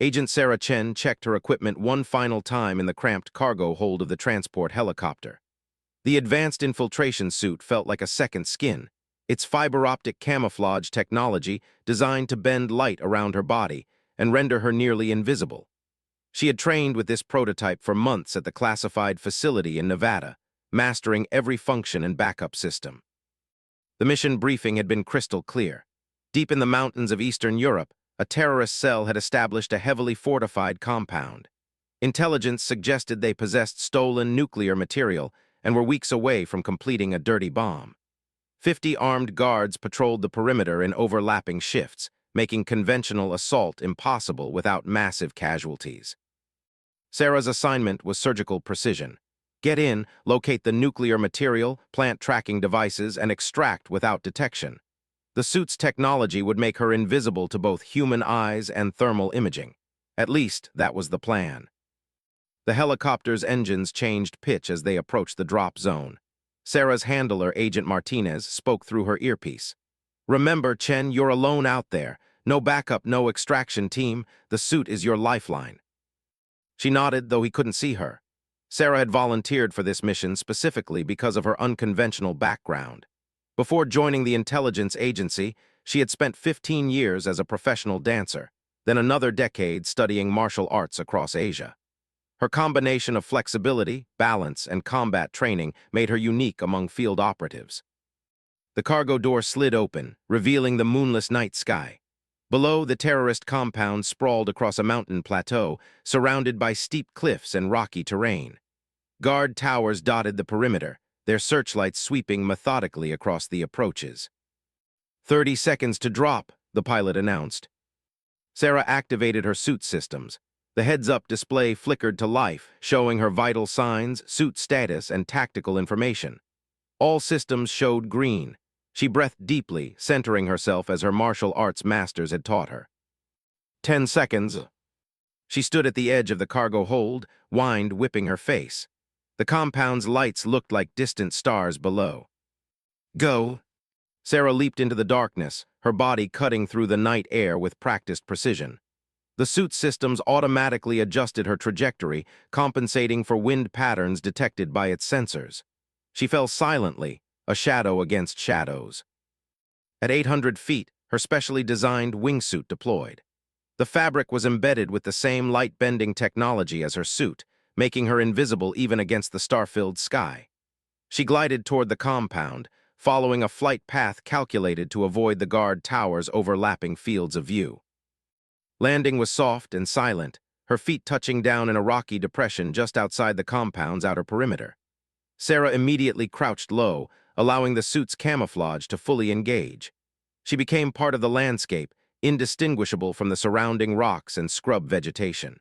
Agent Sarah Chen checked her equipment one final time in the cramped cargo hold of the transport helicopter. The advanced infiltration suit felt like a second skin, its fiber-optic camouflage technology designed to bend light around her body and render her nearly invisible. She had trained with this prototype for months at the classified facility in Nevada, mastering every function and backup system. The mission briefing had been crystal clear. Deep in the mountains of Eastern Europe, a terrorist cell had established a heavily fortified compound. Intelligence suggested they possessed stolen nuclear material and were weeks away from completing a dirty bomb. 50 armed guards patrolled the perimeter in overlapping shifts, making conventional assault impossible without massive casualties. Sarah's assignment was surgical precision. Get in, locate the nuclear material, plant tracking devices, and extract without detection. The suit's technology would make her invisible to both human eyes and thermal imaging. At least, that was the plan. The helicopter's engines changed pitch as they approached the drop zone. Sarah's handler, Agent Martinez, spoke through her earpiece. "Remember, Chen, you're alone out there. No backup, no extraction team. The suit is your lifeline." She nodded, though he couldn't see her. Sarah had volunteered for this mission specifically because of her unconventional background. Before joining the intelligence agency, she had spent 15 years as a professional dancer, then another decade studying martial arts across Asia. Her combination of flexibility, balance, and combat training made her unique among field operatives. The cargo door slid open, revealing the moonless night sky. Below, the terrorist compound sprawled across a mountain plateau, surrounded by steep cliffs and rocky terrain. Guard towers dotted the perimeter, their searchlights sweeping methodically across the approaches. 30 seconds to drop, the pilot announced. Sarah activated her suit systems. The heads-up display flickered to life, showing her vital signs, suit status, and tactical information. All systems showed green. She breathed deeply, centering herself as her martial arts masters had taught her. 10 seconds. She stood at the edge of the cargo hold, wind whipping her face. The compound's lights looked like distant stars below. Go! Sarah leaped into the darkness, her body cutting through the night air with practiced precision. The suit systems automatically adjusted her trajectory, compensating for wind patterns detected by its sensors. She fell silently, a shadow against shadows. At 800 feet, her specially designed wingsuit deployed. The fabric was embedded with the same light-bending technology as her suit, making her invisible even against the star-filled sky. She glided toward the compound, following a flight path calculated to avoid the guard towers' overlapping fields of view. Landing was soft and silent, her feet touching down in a rocky depression just outside the compound's outer perimeter. Sarah immediately crouched low, allowing the suit's camouflage to fully engage. She became part of the landscape, indistinguishable from the surrounding rocks and scrub vegetation.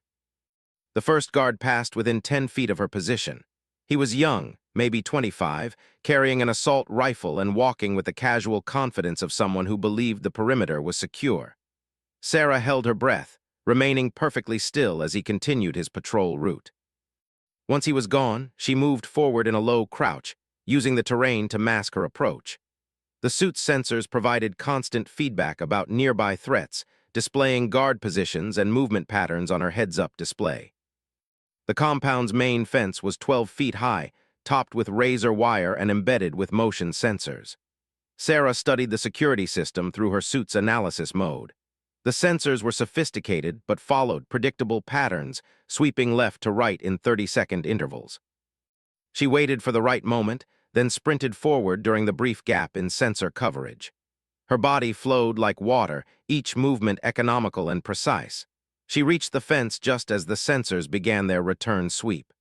The first guard passed within 10 feet of her position. He was young, maybe 25, carrying an assault rifle and walking with the casual confidence of someone who believed the perimeter was secure. Sarah held her breath, remaining perfectly still as he continued his patrol route. Once he was gone, she moved forward in a low crouch, using the terrain to mask her approach. The suit's sensors provided constant feedback about nearby threats, displaying guard positions and movement patterns on her heads-up display. The compound's main fence was 12 feet high, topped with razor wire and embedded with motion sensors. Sarah studied the security system through her suit's analysis mode. The sensors were sophisticated but followed predictable patterns, sweeping left to right in 30-second intervals. She waited for the right moment, then sprinted forward during the brief gap in sensor coverage. Her body flowed like water, each movement economical and precise. She reached the fence just as the sensors began their return sweep.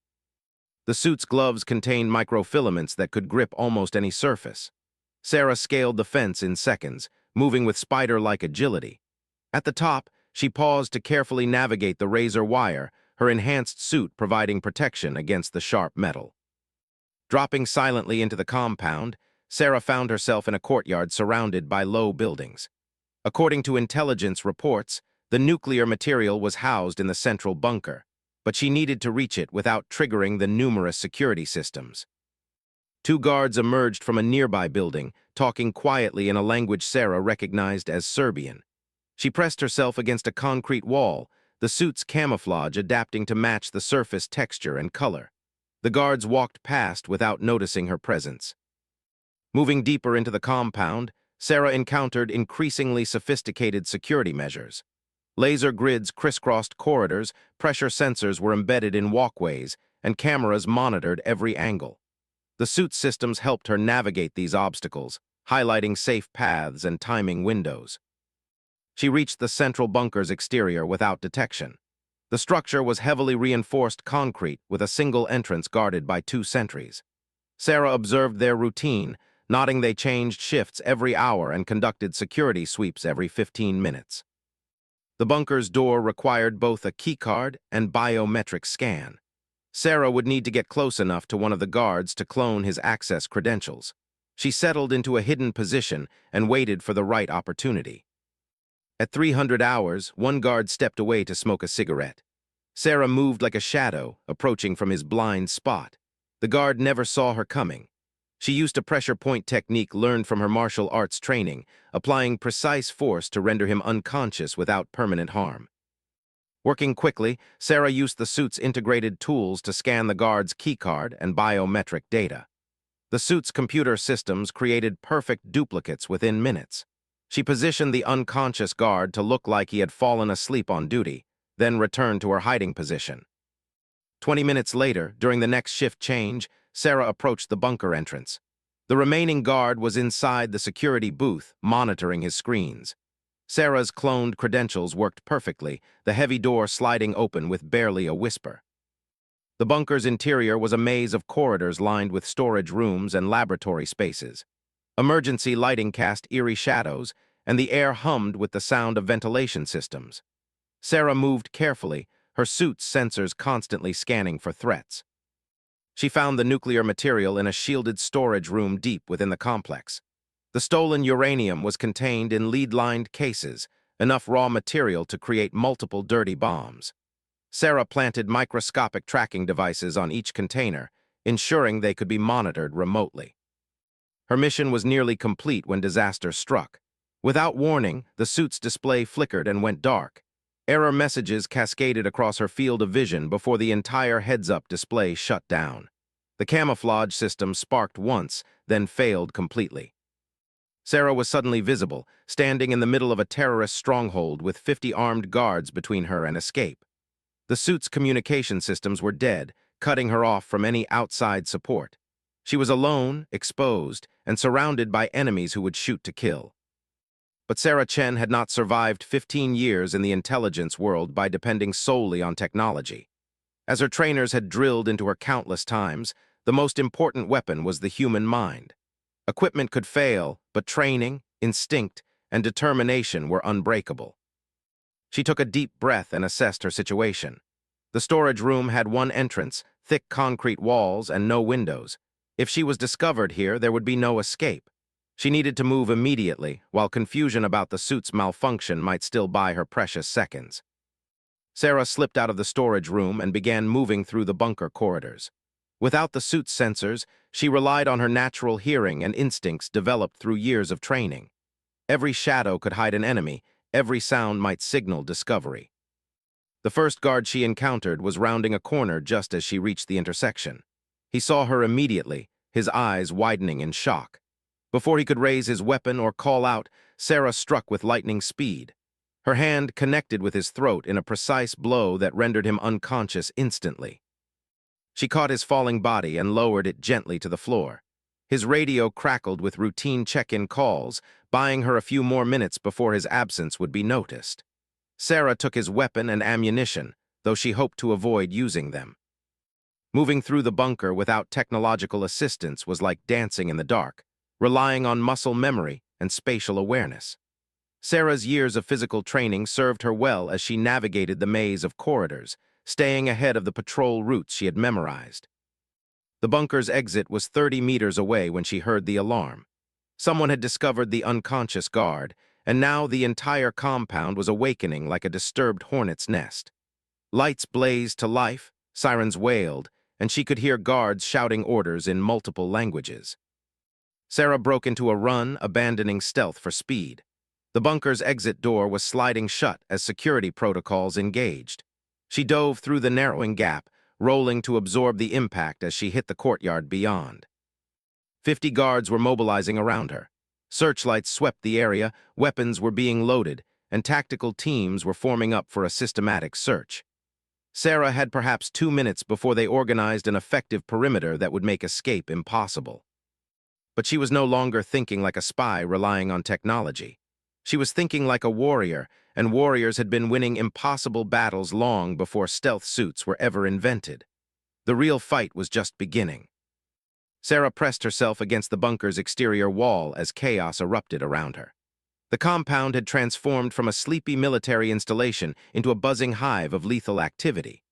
The suit's gloves contained microfilaments that could grip almost any surface. Sarah scaled the fence in seconds, moving with spider-like agility. At the top, she paused to carefully navigate the razor wire, her enhanced suit providing protection against the sharp metal. Dropping silently into the compound, Sarah found herself in a courtyard surrounded by low buildings. According to intelligence reports, the nuclear material was housed in the central bunker, but she needed to reach it without triggering the numerous security systems. Two guards emerged from a nearby building, talking quietly in a language Sarah recognized as Serbian. She pressed herself against a concrete wall, the suit's camouflage adapting to match the surface texture and color. The guards walked past without noticing her presence. Moving deeper into the compound, Sarah encountered increasingly sophisticated security measures. Laser grids crisscrossed corridors, pressure sensors were embedded in walkways, and cameras monitored every angle. The suit systems helped her navigate these obstacles, highlighting safe paths and timing windows. She reached the central bunker's exterior without detection. The structure was heavily reinforced concrete with a single entrance guarded by 2 sentries. Sarah observed their routine, noting they changed shifts every hour and conducted security sweeps every 15 minutes. The bunker's door required both a keycard and biometric scan. Sarah would need to get close enough to one of the guards to clone his access credentials. She settled into a hidden position and waited for the right opportunity. At 300 hours, one guard stepped away to smoke a cigarette. Sarah moved like a shadow, approaching from his blind spot. The guard never saw her coming. She used a pressure point technique learned from her martial arts training, applying precise force to render him unconscious without permanent harm. Working quickly, Sarah used the suit's integrated tools to scan the guard's keycard and biometric data. The suit's computer systems created perfect duplicates within minutes. She positioned the unconscious guard to look like he had fallen asleep on duty, then returned to her hiding position. 20 minutes later, during the next shift change, Sarah approached the bunker entrance. The remaining guard was inside the security booth, monitoring his screens. Sarah's cloned credentials worked perfectly, the heavy door sliding open with barely a whisper. The bunker's interior was a maze of corridors lined with storage rooms and laboratory spaces. Emergency lighting cast eerie shadows, and the air hummed with the sound of ventilation systems. Sarah moved carefully, her suit's sensors constantly scanning for threats. She found the nuclear material in a shielded storage room deep within the complex. The stolen uranium was contained in lead-lined cases, enough raw material to create multiple dirty bombs. Sarah planted microscopic tracking devices on each container, ensuring they could be monitored remotely. Her mission was nearly complete when disaster struck. Without warning, the suit's display flickered and went dark. Error messages cascaded across her field of vision before the entire heads-up display shut down. The camouflage system sparked once, then failed completely. Sarah was suddenly visible, standing in the middle of a terrorist stronghold with 50 armed guards between her and escape. The suit's communication systems were dead, cutting her off from any outside support. She was alone, exposed, and surrounded by enemies who would shoot to kill. But Sarah Chen had not survived 15 years in the intelligence world by depending solely on technology. As her trainers had drilled into her countless times, the most important weapon was the human mind. Equipment could fail, but training, instinct, and determination were unbreakable. She took a deep breath and assessed her situation. The storage room had one entrance, thick concrete walls, and no windows. If she was discovered here, there would be no escape. She needed to move immediately, while confusion about the suit's malfunction might still buy her precious seconds. Sarah slipped out of the storage room and began moving through the bunker corridors. Without the suit's sensors, she relied on her natural hearing and instincts developed through years of training. Every shadow could hide an enemy, every sound might signal discovery. The first guard she encountered was rounding a corner just as she reached the intersection. He saw her immediately, his eyes widening in shock. Before he could raise his weapon or call out, Sarah struck with lightning speed. Her hand connected with his throat in a precise blow that rendered him unconscious instantly. She caught his falling body and lowered it gently to the floor. His radio crackled with routine check-in calls, buying her a few more minutes before his absence would be noticed. Sarah took his weapon and ammunition, though she hoped to avoid using them. Moving through the bunker without technological assistance was like dancing in the dark, relying on muscle memory and spatial awareness. Sarah's years of physical training served her well as she navigated the maze of corridors, staying ahead of the patrol routes she had memorized. The bunker's exit was 30 meters away when she heard the alarm. Someone had discovered the unconscious guard, and now the entire compound was awakening like a disturbed hornet's nest. Lights blazed to life, sirens wailed, and she could hear guards shouting orders in multiple languages. Sarah broke into a run, abandoning stealth for speed. The bunker's exit door was sliding shut as security protocols engaged. She dove through the narrowing gap, rolling to absorb the impact as she hit the courtyard beyond. 50 guards were mobilizing around her. Searchlights swept the area, weapons were being loaded, and tactical teams were forming up for a systematic search. Sarah had perhaps 2 minutes before they organized an effective perimeter that would make escape impossible. But she was no longer thinking like a spy relying on technology. She was thinking like a warrior, and warriors had been winning impossible battles long before stealth suits were ever invented. The real fight was just beginning. Sarah pressed herself against the bunker's exterior wall as chaos erupted around her. The compound had transformed from a sleepy military installation into a buzzing hive of lethal activity.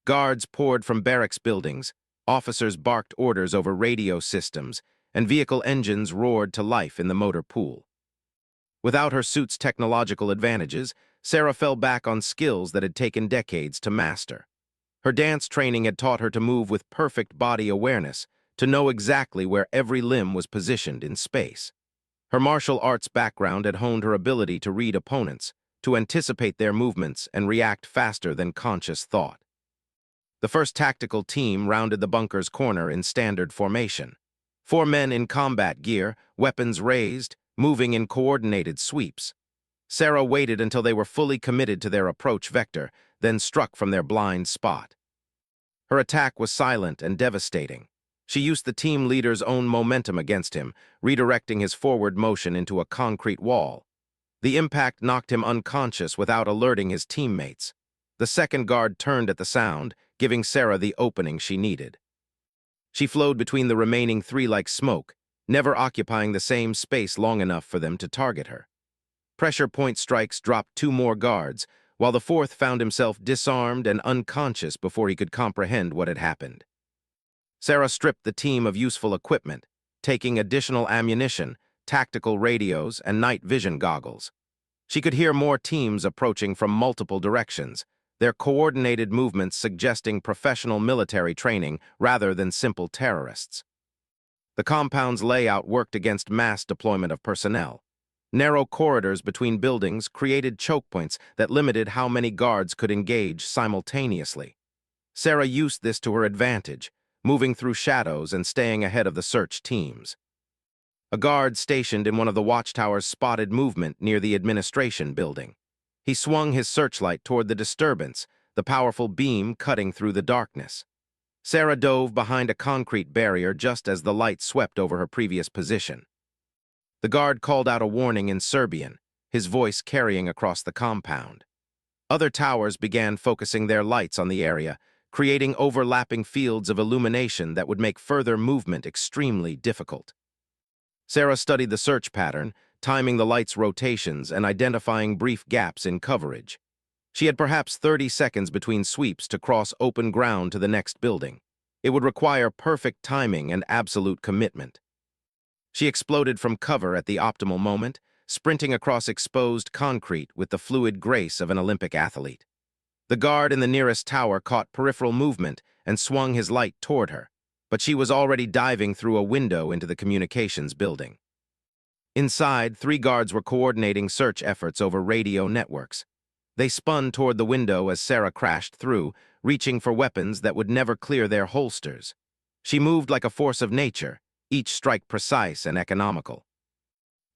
Guards poured from barracks buildings, officers barked orders over radio systems, and vehicle engines roared to life in the motor pool. Without her suit's technological advantages, Sarah fell back on skills that had taken decades to master. Her dance training had taught her to move with perfect body awareness, to know exactly where every limb was positioned in space. Her martial arts background had honed her ability to read opponents, to anticipate their movements and react faster than conscious thought. The first tactical team rounded the bunker's corner in standard formation. 4 men in combat gear, weapons raised, moving in coordinated sweeps. Sarah waited until they were fully committed to their approach vector, then struck from their blind spot. Her attack was silent and devastating. She used the team leader's own momentum against him, redirecting his forward motion into a concrete wall. The impact knocked him unconscious without alerting his teammates. The second guard turned at the sound, giving Sarah the opening she needed. She flowed between the remaining 3 like smoke, never occupying the same space long enough for them to target her. Pressure point strikes dropped 2 more guards, while the 4th found himself disarmed and unconscious before he could comprehend what had happened. Sarah stripped the team of useful equipment, taking additional ammunition, tactical radios, and night vision goggles. She could hear more teams approaching from multiple directions, their coordinated movements suggesting professional military training rather than simple terrorists. The compound's layout worked against mass deployment of personnel. Narrow corridors between buildings created choke points that limited how many guards could engage simultaneously. Sarah used this to her advantage, moving through shadows and staying ahead of the search teams. A guard stationed in one of the watchtowers spotted movement near the administration building. He swung his searchlight toward the disturbance, the powerful beam cutting through the darkness. Sarah dove behind a concrete barrier just as the light swept over her previous position. The guard called out a warning in Serbian, his voice carrying across the compound. Other towers began focusing their lights on the area, creating overlapping fields of illumination that would make further movement extremely difficult. Sarah studied the search pattern, timing the light's rotations and identifying brief gaps in coverage. She had perhaps 30 seconds between sweeps to cross open ground to the next building. It would require perfect timing and absolute commitment. She exploded from cover at the optimal moment, sprinting across exposed concrete with the fluid grace of an Olympic athlete. The guard in the nearest tower caught peripheral movement and swung his light toward her, but she was already diving through a window into the communications building. Inside, 3 guards were coordinating search efforts over radio networks. They spun toward the window as Sarah crashed through, reaching for weapons that would never clear their holsters. She moved like a force of nature, each strike precise and economical.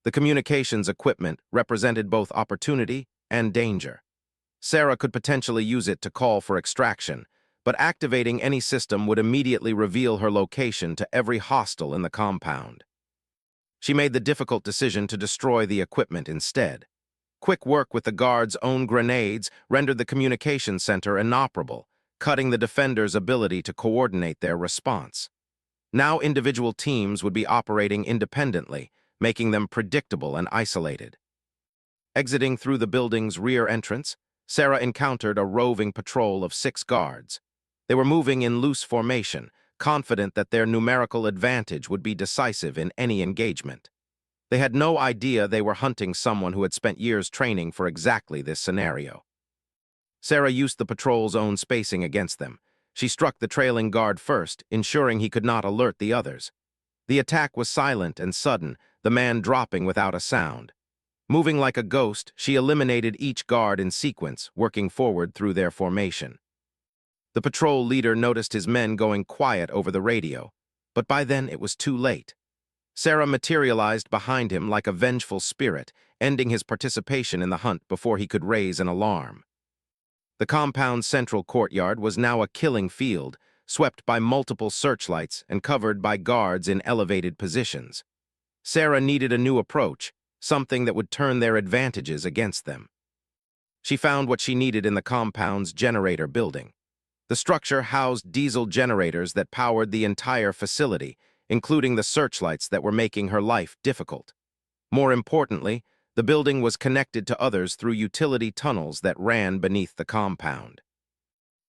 The communications equipment represented both opportunity and danger. Sarah could potentially use it to call for extraction, but activating any system would immediately reveal her location to every hostile in the compound. She made the difficult decision to destroy the equipment instead. Quick work with the guards' own grenades rendered the communications center inoperable, cutting the defenders' ability to coordinate their response. Now individual teams would be operating independently, making them predictable and isolated. Exiting through the building's rear entrance, Sarah encountered a roving patrol of 6 guards. They were moving in loose formation, confident that their numerical advantage would be decisive in any engagement. They had no idea they were hunting someone who had spent years training for exactly this scenario. Sarah used the patrol's own spacing against them. She struck the trailing guard first, ensuring he could not alert the others. The attack was silent and sudden, the man dropping without a sound. Moving like a ghost, she eliminated each guard in sequence, working forward through their formation. The patrol leader noticed his men going quiet over the radio, but by then it was too late. Sarah materialized behind him like a vengeful spirit, ending his participation in the hunt before he could raise an alarm. The compound's central courtyard was now a killing field, swept by multiple searchlights and covered by guards in elevated positions. Sarah needed a new approach, something that would turn their advantages against them. She found what she needed in the compound's generator building. The structure housed diesel generators that powered the entire facility, including the searchlights that were making her life difficult. More importantly, the building was connected to others through utility tunnels that ran beneath the compound.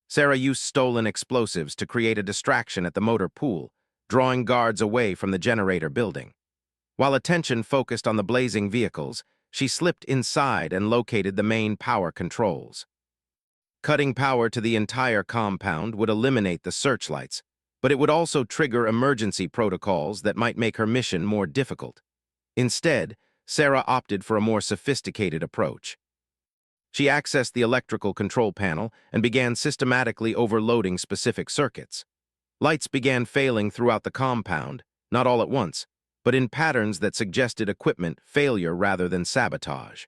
Sarah used stolen explosives to create a distraction at the motor pool, drawing guards away from the generator building. While attention focused on the blazing vehicles, she slipped inside and located the main power controls. Cutting power to the entire compound would eliminate the searchlights, but it would also trigger emergency protocols that might make her mission more difficult. Instead, Sarah opted for a more sophisticated approach. She accessed the electrical control panel and began systematically overloading specific circuits. Lights began failing throughout the compound, not all at once, but in patterns that suggested equipment failure rather than sabotage.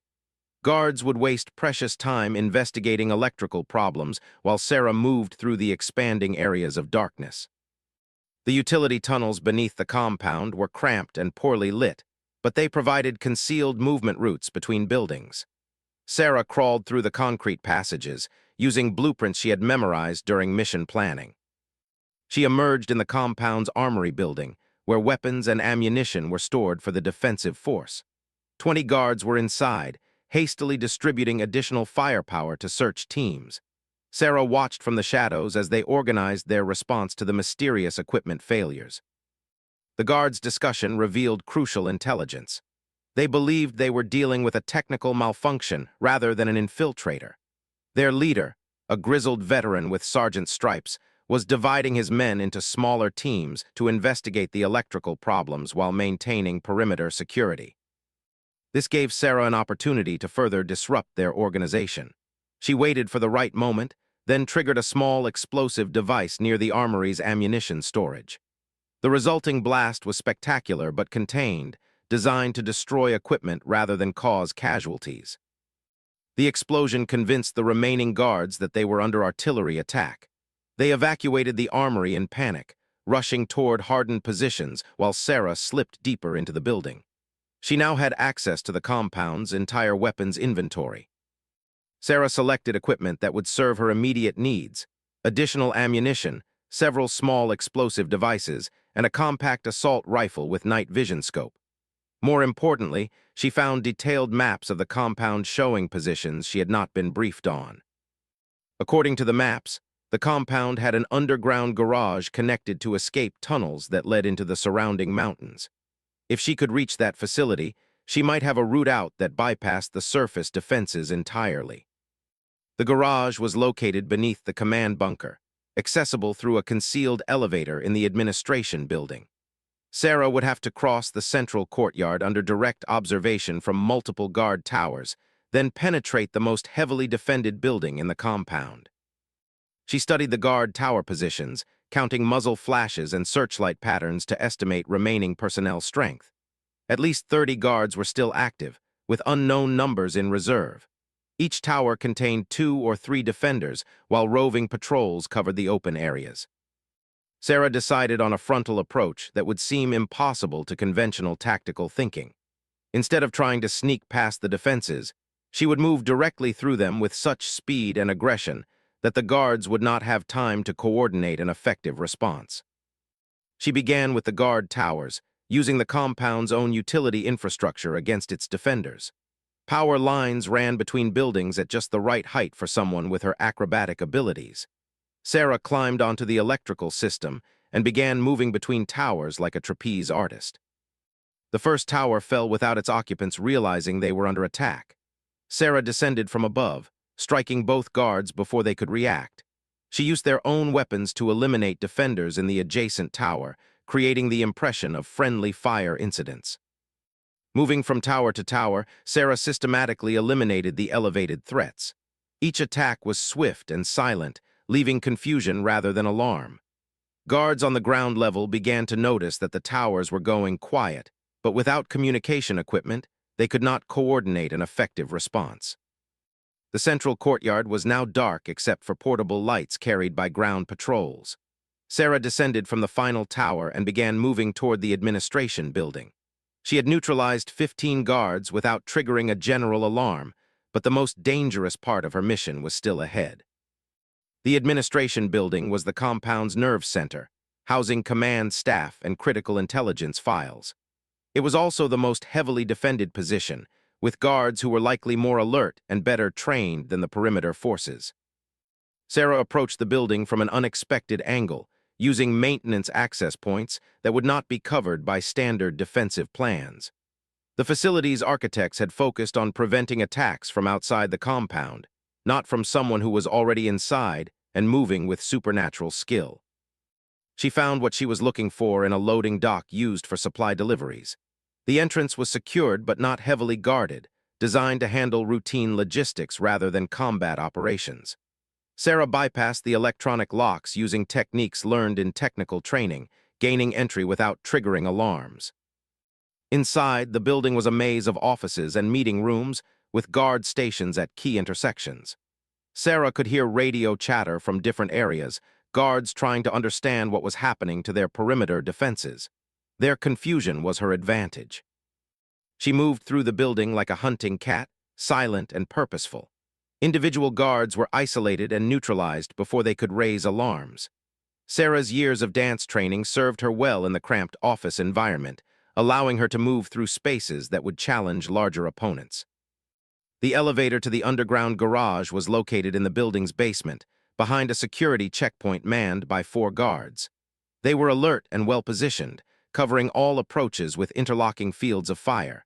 Guards would waste precious time investigating electrical problems while Sarah moved through the expanding areas of darkness. The utility tunnels beneath the compound were cramped and poorly lit, but they provided concealed movement routes between buildings. Sarah crawled through the concrete passages, using blueprints she had memorized during mission planning. She emerged in the compound's armory building, where weapons and ammunition were stored for the defensive force. 20 guards were inside, hastily distributing additional firepower to search teams. Sarah watched from the shadows as they organized their response to the mysterious equipment failures. The guards' discussion revealed crucial intelligence. They believed they were dealing with a technical malfunction rather than an infiltrator. Their leader, a grizzled veteran with sergeant stripes, was dividing his men into smaller teams to investigate the electrical problems while maintaining perimeter security. This gave Sarah an opportunity to further disrupt their organization. She waited for the right moment, then triggered a small explosive device near the armory's ammunition storage. The resulting blast was spectacular but contained, designed to destroy equipment rather than cause casualties. The explosion convinced the remaining guards that they were under artillery attack. They evacuated the armory in panic, rushing toward hardened positions while Sarah slipped deeper into the building. She now had access to the compound's entire weapons inventory. Sarah selected equipment that would serve her immediate needs: additional ammunition, several small explosive devices, and a compact assault rifle with night vision scope. More importantly, she found detailed maps of the compound showing positions she had not been briefed on. According to the maps, the compound had an underground garage connected to escape tunnels that led into the surrounding mountains. If she could reach that facility, she might have a route out that bypassed the surface defenses entirely. The garage was located beneath the command bunker, accessible through a concealed elevator in the administration building. Sarah would have to cross the central courtyard under direct observation from multiple guard towers, then penetrate the most heavily defended building in the compound. She studied the guard tower positions, counting muzzle flashes and searchlight patterns to estimate remaining personnel strength. At least 30 guards were still active, with unknown numbers in reserve. Each tower contained 2 or 3 defenders, while roving patrols covered the open areas. Sarah decided on a frontal approach that would seem impossible to conventional tactical thinking. Instead of trying to sneak past the defenses, she would move directly through them with such speed and aggression that the guards would not have time to coordinate an effective response. She began with the guard towers, using the compound's own utility infrastructure against its defenders. Power lines ran between buildings at just the right height for someone with her acrobatic abilities. Sarah climbed onto the electrical system and began moving between towers like a trapeze artist. The first tower fell without its occupants realizing they were under attack. Sarah descended from above, striking both guards before they could react. She used their own weapons to eliminate defenders in the adjacent tower, creating the impression of friendly fire incidents. Moving from tower to tower, Sarah systematically eliminated the elevated threats. Each attack was swift and silent, leaving confusion rather than alarm. Guards on the ground level began to notice that the towers were going quiet, but without communication equipment, they could not coordinate an effective response. The central courtyard was now dark except for portable lights carried by ground patrols. Sarah descended from the final tower and began moving toward the administration building. She had neutralized 15 guards without triggering a general alarm, but the most dangerous part of her mission was still ahead. The administration building was the compound's nerve center, housing command staff and critical intelligence files. It was also the most heavily defended position, with guards who were likely more alert and better trained than the perimeter forces. Sarah approached the building from an unexpected angle, using maintenance access points that would not be covered by standard defensive plans. The facility's architects had focused on preventing attacks from outside the compound, not from someone who was already inside and moving with supernatural skill. She found what she was looking for in a loading dock used for supply deliveries. The entrance was secured but not heavily guarded, designed to handle routine logistics rather than combat operations. Sarah bypassed the electronic locks using techniques learned in technical training, gaining entry without triggering alarms. Inside, the building was a maze of offices and meeting rooms with guard stations at key intersections. Sarah could hear radio chatter from different areas, guards trying to understand what was happening to their perimeter defenses. Their confusion was her advantage. She moved through the building like a hunting cat, silent and purposeful. Individual guards were isolated and neutralized before they could raise alarms. Sarah's years of dance training served her well in the cramped office environment, allowing her to move through spaces that would challenge larger opponents. The elevator to the underground garage was located in the building's basement, behind a security checkpoint manned by 4 guards. They were alert and well-positioned, covering all approaches with interlocking fields of fire.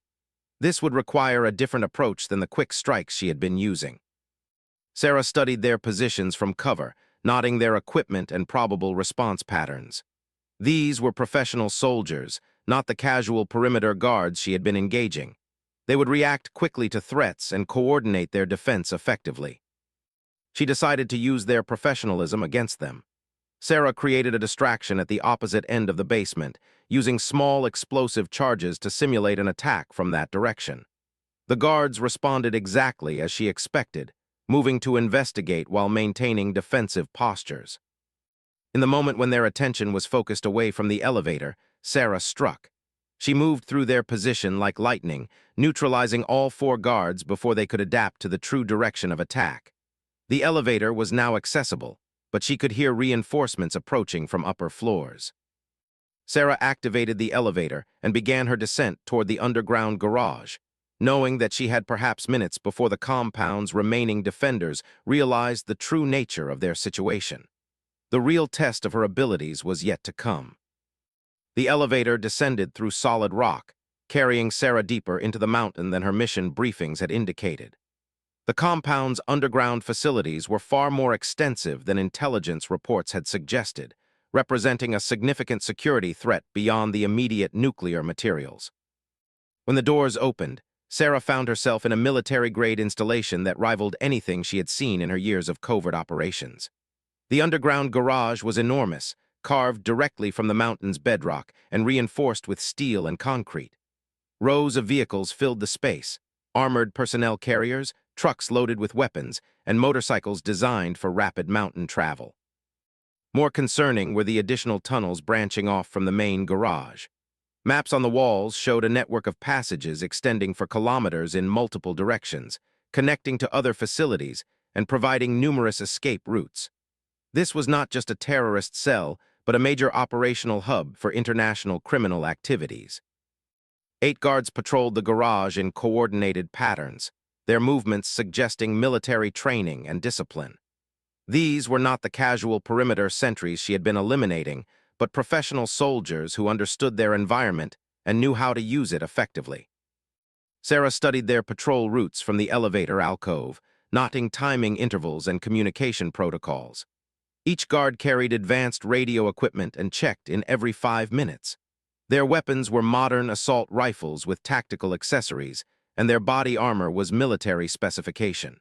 This would require a different approach than the quick strikes she had been using. Sarah studied their positions from cover, noting their equipment and probable response patterns. These were professional soldiers, not the casual perimeter guards she had been engaging. They would react quickly to threats and coordinate their defense effectively. She decided to use their professionalism against them. Sarah created a distraction at the opposite end of the basement, using small explosive charges to simulate an attack from that direction. The guards responded exactly as she expected, moving to investigate while maintaining defensive postures. In the moment when their attention was focused away from the elevator, Sarah struck. She moved through their position like lightning, neutralizing all 4 guards before they could adapt to the true direction of attack. The elevator was now accessible, but she could hear reinforcements approaching from upper floors. Sarah activated the elevator and began her descent toward the underground garage, knowing that she had perhaps minutes before the compound's remaining defenders realized the true nature of their situation. The real test of her abilities was yet to come. The elevator descended through solid rock, carrying Sarah deeper into the mountain than her mission briefings had indicated. The compound's underground facilities were far more extensive than intelligence reports had suggested, representing a significant security threat beyond the immediate nuclear materials. When the doors opened, Sarah found herself in a military-grade installation that rivaled anything she had seen in her years of covert operations. The underground garage was enormous, carved directly from the mountain's bedrock and reinforced with steel and concrete. Rows of vehicles filled the space, armored personnel carriers, trucks loaded with weapons, and motorcycles designed for rapid mountain travel. More concerning were the additional tunnels branching off from the main garage. Maps on the walls showed a network of passages extending for kilometers in multiple directions, connecting to other facilities and providing numerous escape routes. This was not just a terrorist cell, but a major operational hub for international criminal activities. 8 guards patrolled the garage in coordinated patterns, their movements suggesting military training and discipline. These were not the casual perimeter sentries she had been eliminating, but professional soldiers who understood their environment and knew how to use it effectively. Sarah studied their patrol routes from the elevator alcove, noting timing intervals and communication protocols. Each guard carried advanced radio equipment and checked in every 5 minutes. Their weapons were modern assault rifles with tactical accessories, and their body armor was military specification.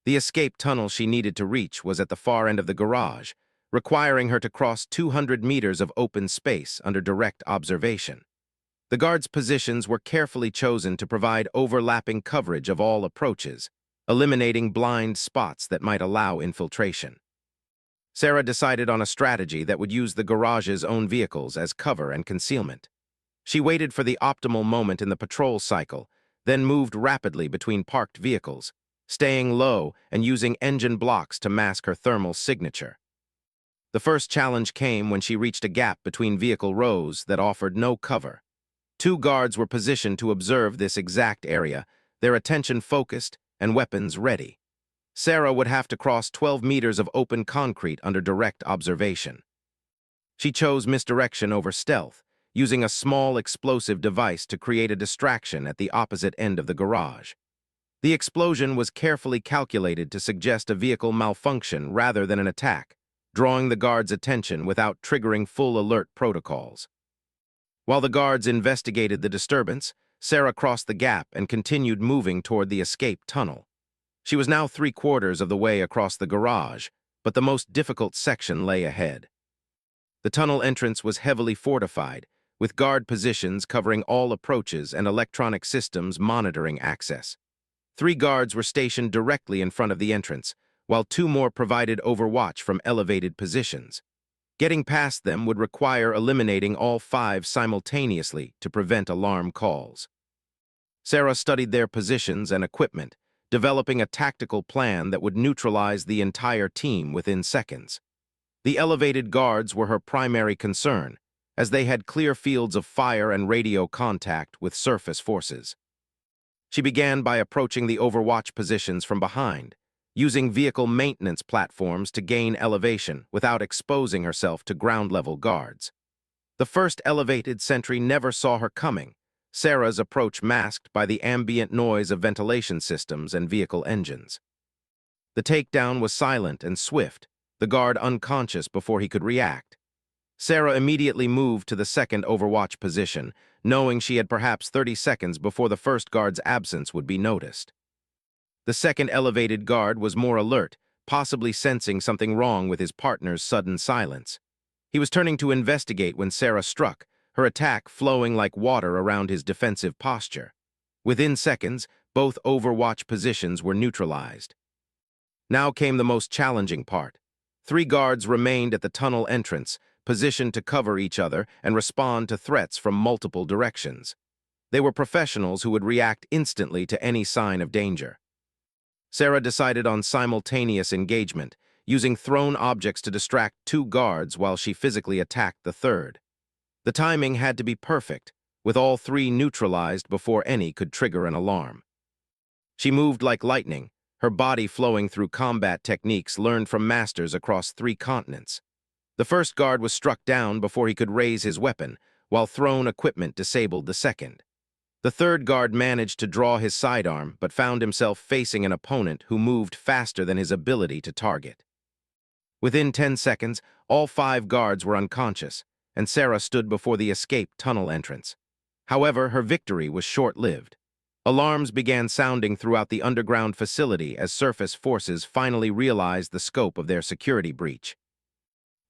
The escape tunnel she needed to reach was at the far end of the garage, requiring her to cross 200 meters of open space under direct observation. The guards' positions were carefully chosen to provide overlapping coverage of all approaches, eliminating blind spots that might allow infiltration. Sarah decided on a strategy that would use the garage's own vehicles as cover and concealment. She waited for the optimal moment in the patrol cycle, then moved rapidly between parked vehicles, staying low and using engine blocks to mask her thermal signature. The first challenge came when she reached a gap between vehicle rows that offered no cover. Two guards were positioned to observe this exact area, their attention focused and weapons ready. Sarah would have to cross 12 meters of open concrete under direct observation. She chose misdirection over stealth, using a small explosive device to create a distraction at the opposite end of the garage. The explosion was carefully calculated to suggest a vehicle malfunction rather than an attack, drawing the guards' attention without triggering full alert protocols. While the guards investigated the disturbance, Sarah crossed the gap and continued moving toward the escape tunnel. She was now 3/4 of the way across the garage, but the most difficult section lay ahead. The tunnel entrance was heavily fortified, with guard positions covering all approaches and electronic systems monitoring access. 3 guards were stationed directly in front of the entrance, while 2 more provided overwatch from elevated positions. Getting past them would require eliminating all 5 simultaneously to prevent alarm calls. Sarah studied their positions and equipment, developing a tactical plan that would neutralize the entire team within seconds. The elevated guards were her primary concern, as they had clear fields of fire and radio contact with surface forces. She began by approaching the overwatch positions from behind, using vehicle maintenance platforms to gain elevation without exposing herself to ground-level guards. The first elevated sentry never saw her coming, Sarah's approach masked by the ambient noise of ventilation systems and vehicle engines. The takedown was silent and swift, the guard unconscious before he could react. Sarah immediately moved to the second overwatch position, knowing she had perhaps 30 seconds before the first guard's absence would be noticed. The second elevated guard was more alert, possibly sensing something wrong with his partner's sudden silence. He was turning to investigate when Sarah struck, her attack flowing like water around his defensive posture. Within seconds, both overwatch positions were neutralized. Now came the most challenging part. 3 guards remained at the tunnel entrance, positioned to cover each other and respond to threats from multiple directions. They were professionals who would react instantly to any sign of danger. Sarah decided on simultaneous engagement, using thrown objects to distract 2 guards while she physically attacked the third. The timing had to be perfect, with all 3 neutralized before any could trigger an alarm. She moved like lightning, her body flowing through combat techniques learned from masters across 3 continents. The first guard was struck down before he could raise his weapon, while thrown equipment disabled the second. The third guard managed to draw his sidearm, but found himself facing an opponent who moved faster than his ability to target. Within 10 seconds, all 5 guards were unconscious, and Sarah stood before the escape tunnel entrance. However, her victory was short-lived. Alarms began sounding throughout the underground facility as surface forces finally realized the scope of their security breach.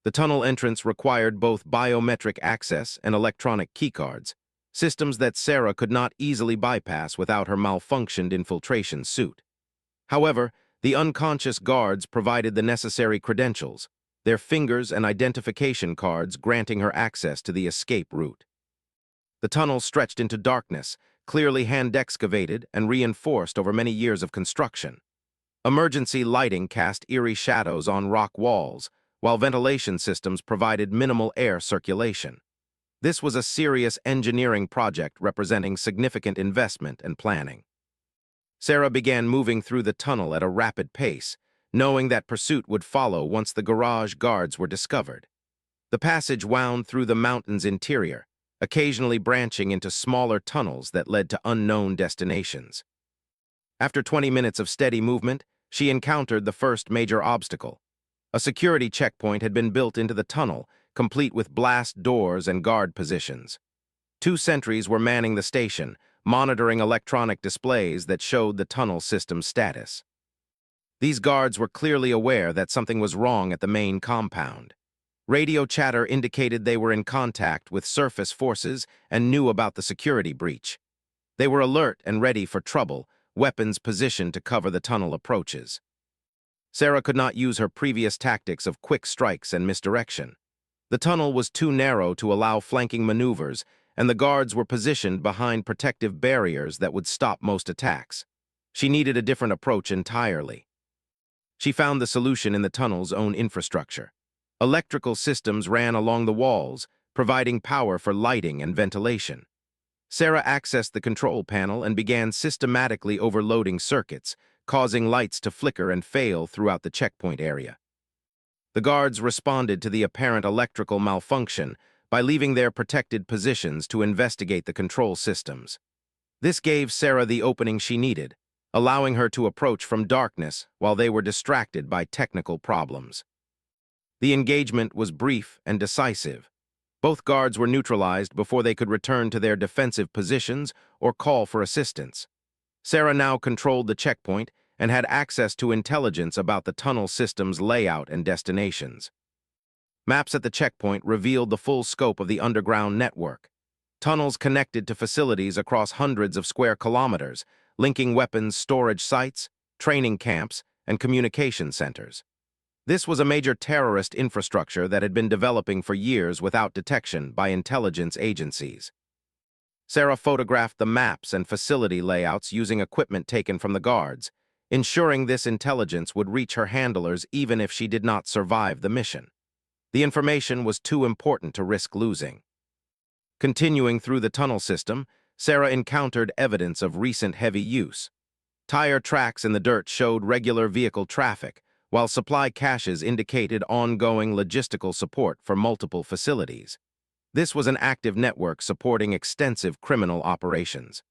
The tunnel entrance required both biometric access and electronic keycards, systems that Sarah could not easily bypass without her malfunctioned infiltration suit. However, the unconscious guards provided the necessary credentials, their fingers and identification cards granting her access to the escape route. The tunnel stretched into darkness, clearly hand-excavated and reinforced over many years of construction. Emergency lighting cast eerie shadows on rock walls, while ventilation systems provided minimal air circulation. This was a serious engineering project representing significant investment and planning. Sarah began moving through the tunnel at a rapid pace, knowing that pursuit would follow once the garage guards were discovered. The passage wound through the mountain's interior, occasionally branching into smaller tunnels that led to unknown destinations. After 20 minutes of steady movement, she encountered the first major obstacle. A security checkpoint had been built into the tunnel, complete with blast doors and guard positions. 2 sentries were manning the station, monitoring electronic displays that showed the tunnel system's status. These guards were clearly aware that something was wrong at the main compound. Radio chatter indicated they were in contact with surface forces and knew about the security breach. They were alert and ready for trouble, weapons positioned to cover the tunnel approaches. Sarah could not use her previous tactics of quick strikes and misdirection. The tunnel was too narrow to allow flanking maneuvers, and the guards were positioned behind protective barriers that would stop most attacks. She needed a different approach entirely. She found the solution in the tunnel's own infrastructure. Electrical systems ran along the walls, providing power for lighting and ventilation. Sarah accessed the control panel and began systematically overloading circuits, causing lights to flicker and fail throughout the checkpoint area. The guards responded to the apparent electrical malfunction by leaving their protected positions to investigate the control systems. This gave Sarah the opening she needed, allowing her to approach from darkness while they were distracted by technical problems. The engagement was brief and decisive. Both guards were neutralized before they could return to their defensive positions or call for assistance. Sarah now controlled the checkpoint and had access to intelligence about the tunnel system's layout and destinations. Maps at the checkpoint revealed the full scope of the underground network. Tunnels connected to facilities across hundreds of square kilometers, linking weapons storage sites, training camps, and communication centers. This was a major terrorist infrastructure that had been developing for years without detection by intelligence agencies. Sarah photographed the maps and facility layouts using equipment taken from the guards, ensuring this intelligence would reach her handlers even if she did not survive the mission. The information was too important to risk losing. Continuing through the tunnel system, Sarah encountered evidence of recent heavy use. Tire tracks in the dirt showed regular vehicle traffic, while supply caches indicated ongoing logistical support for multiple facilities. This was an active network supporting extensive criminal operations.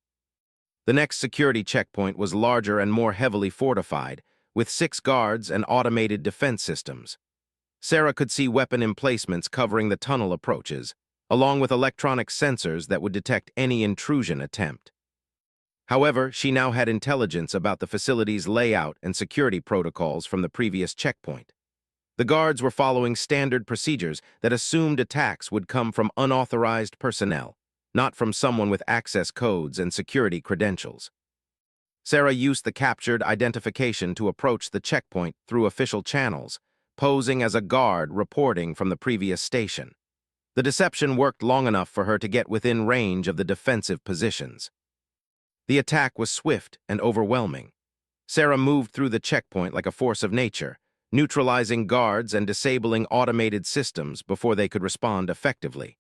The next security checkpoint was larger and more heavily fortified, with 6 guards and automated defense systems. Sarah could see weapon emplacements covering the tunnel approaches, along with electronic sensors that would detect any intrusion attempt. However, she now had intelligence about the facility's layout and security protocols from the previous checkpoint. The guards were following standard procedures that assumed attacks would come from unauthorized personnel, not from someone with access codes and security credentials. Sarah used the captured identification to approach the checkpoint through official channels, posing as a guard reporting from the previous station. The deception worked long enough for her to get within range of the defensive positions. The attack was swift and overwhelming. Sarah moved through the checkpoint like a force of nature, neutralizing guards and disabling automated systems before they could respond effectively.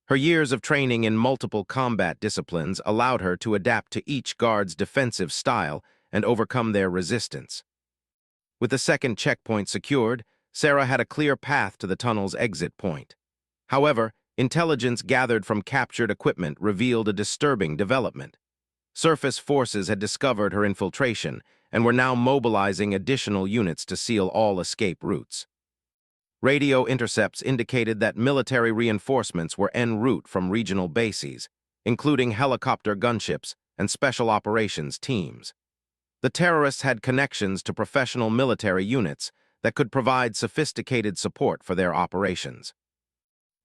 Her years of training in multiple combat disciplines allowed her to adapt to each guard's defensive style and overcome their resistance. With the second checkpoint secured, Sarah had a clear path to the tunnel's exit point. However, intelligence gathered from captured equipment revealed a disturbing development. Surface forces had discovered her infiltration and were now mobilizing additional units to seal all escape routes. Radio intercepts indicated that military reinforcements were en route from regional bases, including helicopter gunships and special operations teams. The terrorists had connections to professional military units that could provide sophisticated support for their operations.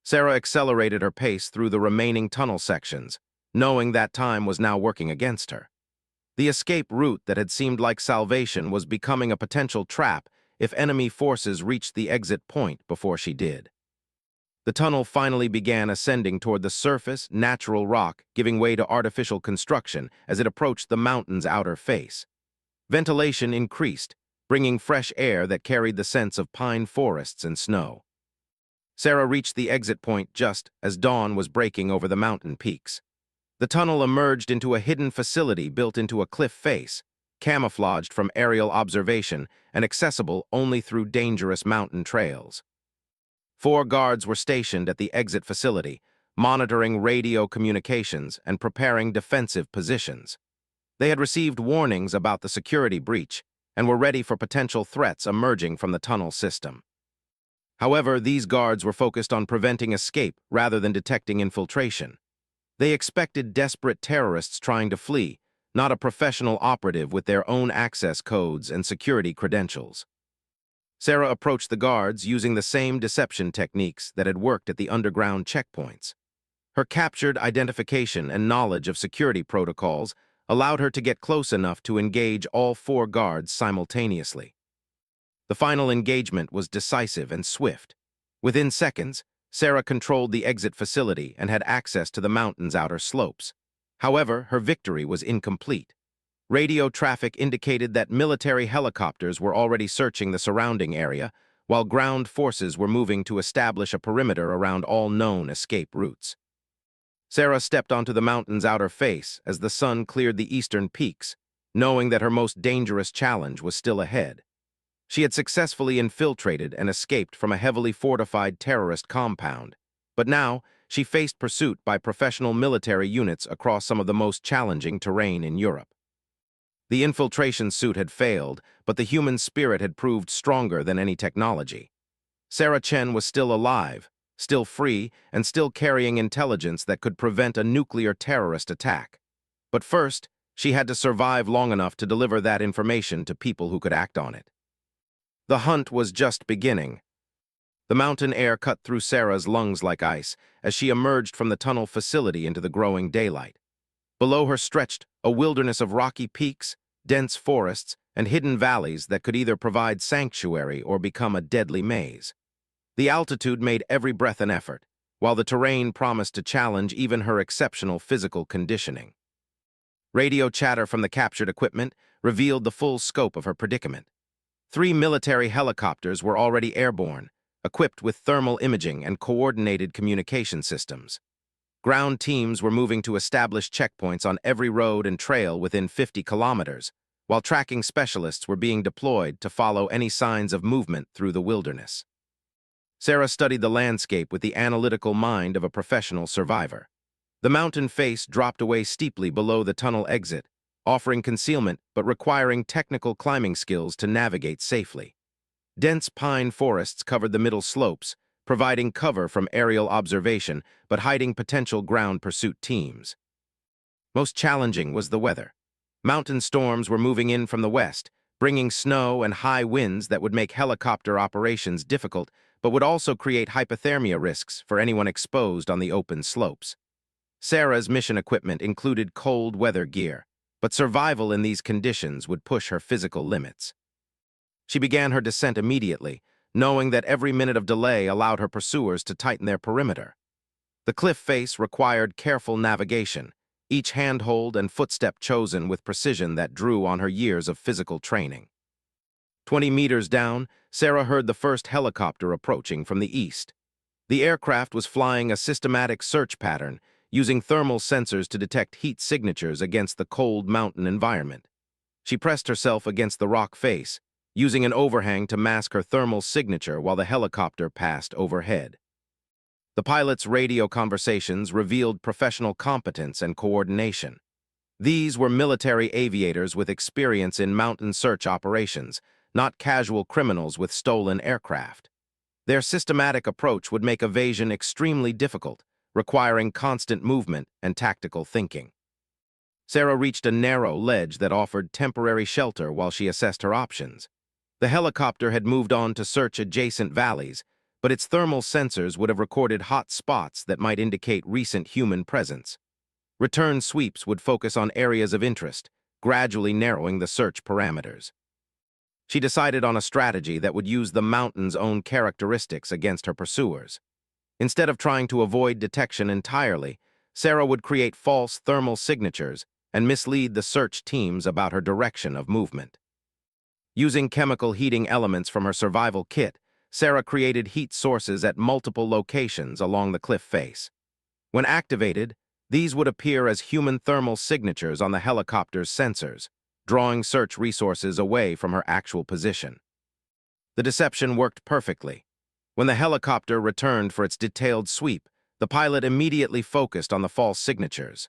Sarah accelerated her pace through the remaining tunnel sections, knowing that time was now working against her. The escape route that had seemed like salvation was becoming a potential trap if enemy forces reached the exit point before she did. The tunnel finally began ascending toward the surface, natural rock, giving way to artificial construction as it approached the mountain's outer face. Ventilation increased, bringing fresh air that carried the sense of pine forests and snow. Sarah reached the exit point just as dawn was breaking over the mountain peaks. The tunnel emerged into a hidden facility built into a cliff face, camouflaged from aerial observation and accessible only through dangerous mountain trails. 4 guards were stationed at the exit facility, monitoring radio communications and preparing defensive positions. They had received warnings about the security breach and were ready for potential threats emerging from the tunnel system. However, these guards were focused on preventing escape rather than detecting infiltration. They expected desperate terrorists trying to flee, not a professional operative with their own access codes and security credentials. Sarah approached the guards using the same deception techniques that had worked at the underground checkpoints. Her captured identification and knowledge of security protocols allowed her to get close enough to engage all 4 guards simultaneously. The final engagement was decisive and swift. Within seconds, Sarah controlled the exit facility and had access to the mountain's outer slopes. However, her victory was incomplete. Radio traffic indicated that military helicopters were already searching the surrounding area, while ground forces were moving to establish a perimeter around all known escape routes. Sarah stepped onto the mountain's outer face as the sun cleared the eastern peaks, knowing that her most dangerous challenge was still ahead. She had successfully infiltrated and escaped from a heavily fortified terrorist compound, but now she faced pursuit by professional military units across some of the most challenging terrain in Europe. The infiltration suit had failed, but the human spirit had proved stronger than any technology. Sarah Chen was still alive, still free, and still carrying intelligence that could prevent a nuclear terrorist attack. But first, she had to survive long enough to deliver that information to people who could act on it. The hunt was just beginning. The mountain air cut through Sarah's lungs like ice as she emerged from the tunnel facility into the growing daylight. Below her stretched a wilderness of rocky peaks, dense forests, and hidden valleys that could either provide sanctuary or become a deadly maze. The altitude made every breath an effort, while the terrain promised to challenge even her exceptional physical conditioning. Radio chatter from the captured equipment revealed the full scope of her predicament. 3 military helicopters were already airborne, equipped with thermal imaging and coordinated communication systems. Ground teams were moving to establish checkpoints on every road and trail within 50 kilometers, while tracking specialists were being deployed to follow any signs of movement through the wilderness. Sarah studied the landscape with the analytical mind of a professional survivor. The mountain face dropped away steeply below the tunnel exit, offering concealment but requiring technical climbing skills to navigate safely. Dense pine forests covered the middle slopes, providing cover from aerial observation but hiding potential ground pursuit teams. Most challenging was the weather. Mountain storms were moving in from the west, bringing snow and high winds that would make helicopter operations difficult but would also create hypothermia risks for anyone exposed on the open slopes. Sarah's mission equipment included cold weather gear, but survival in these conditions would push her physical limits. She began her descent immediately, knowing that every minute of delay allowed her pursuers to tighten their perimeter. The cliff face required careful navigation, each handhold and footstep chosen with precision that drew on her years of physical training. 20 meters down, Sarah heard the first helicopter approaching from the east. The aircraft was flying a systematic search pattern, using thermal sensors to detect heat signatures against the cold mountain environment. She pressed herself against the rock face, using an overhang to mask her thermal signature while the helicopter passed overhead. The pilot's radio conversations revealed professional competence and coordination. These were military aviators with experience in mountain search operations, not casual criminals with stolen aircraft. Their systematic approach would make evasion extremely difficult, requiring constant movement and tactical thinking. Sarah reached a narrow ledge that offered temporary shelter while she assessed her options. The helicopter had moved on to search adjacent valleys, but its thermal sensors would have recorded hot spots that might indicate recent human presence. Return sweeps would focus on areas of interest, gradually narrowing the search parameters. She decided on a strategy that would use the mountain's own characteristics against her pursuers. Instead of trying to avoid detection entirely, Sarah would create false thermal signatures and mislead the search teams about her direction of movement. Using chemical heating elements from her survival kit, Sarah created heat sources at multiple locations along the cliff face. When activated, these would appear as human thermal signatures on the helicopter's sensors, drawing search resources away from her actual position. The deception worked perfectly. When the helicopter returned for its detailed sweep, the pilot immediately focused on the false signatures.